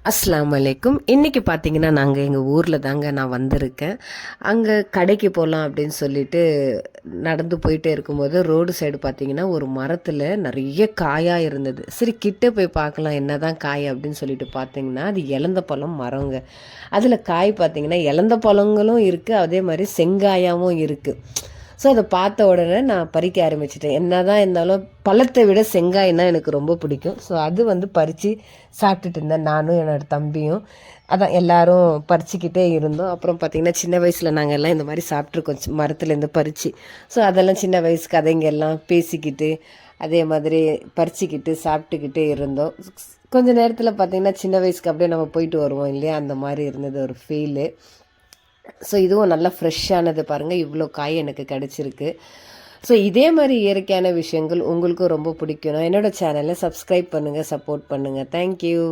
அஸ்ஸலாமு அலைக்கும். இன்றைக்கி பார்த்தீங்கன்னா, நாங்கள் எங்கள் ஊரில் தாங்க நான் வந்திருக்கேன். அங்கே கடைக்கு போகலாம் அப்படின்னு சொல்லிட்டு நடந்து போயிட்டே இருக்கும்போது, ரோடு சைடு பார்த்தீங்கன்னா, ஒரு மரத்தில் நிறைய காயாக இருந்தது. சரி கிட்ட போய் பார்க்கலாம் என்ன தான் காய் அப்படின்னு சொல்லிட்டு பார்த்தீங்கன்னா, அது எலந்த பழம் மரங்க. அதில் காய் பார்த்தீங்கன்னா, எலந்த பழங்களும் இருக்குது, அதே மாதிரி செங்காயாவும் இருக்குது. ஸோ அதை பார்த்த உடனே நான் பறிக்க ஆரம்பிச்சிட்டேன். என்ன தான் இருந்தாலும் பழத்தை விட செங்காய்னா எனக்கு ரொம்ப பிடிக்கும். ஸோ அது வந்து பறித்து சாப்பிட்டுட்டு இருந்தேன் நானும் என்னோடய தம்பியும். அதான் எல்லோரும் பறிச்சிக்கிட்டே இருந்தோம். அப்புறம் பார்த்திங்கன்னா சின்ன வயசில் நாங்கள் எல்லாம் இந்த மாதிரி சாப்பிட்ருக்கோம் மரத்துலேருந்து பறித்து. ஸோ அதெல்லாம் சின்ன வயசு கதைங்க எல்லாம் பேசிக்கிட்டு அதே மாதிரி பறிச்சிக்கிட்டு சாப்பிட்டுக்கிட்டே இருந்தோம். கொஞ்சம் நேரத்தில் பார்த்திங்கன்னா சின்ன வயசுக்கு அப்படியே நம்ம போயிட்டு வருவோம் இல்லையா, அந்த மாதிரி இருந்தது ஒரு ஃபீலு. ஸோ இதுவும் நல்லா ஃப்ரெஷ்ஷானது பாருங்கள், இவ்வளோ காய் எனக்கு கிடச்சிருக்கு. ஸோ இதே மாதிரி இயற்கையான விஷயங்கள் உங்களுக்கும் ரொம்ப பிடிக்கணும். என்னோடய சேனலை சப்ஸ்கிரைப் பண்ணுங்கள், சப்போர்ட் பண்ணுங்கள். தேங்க்யூ.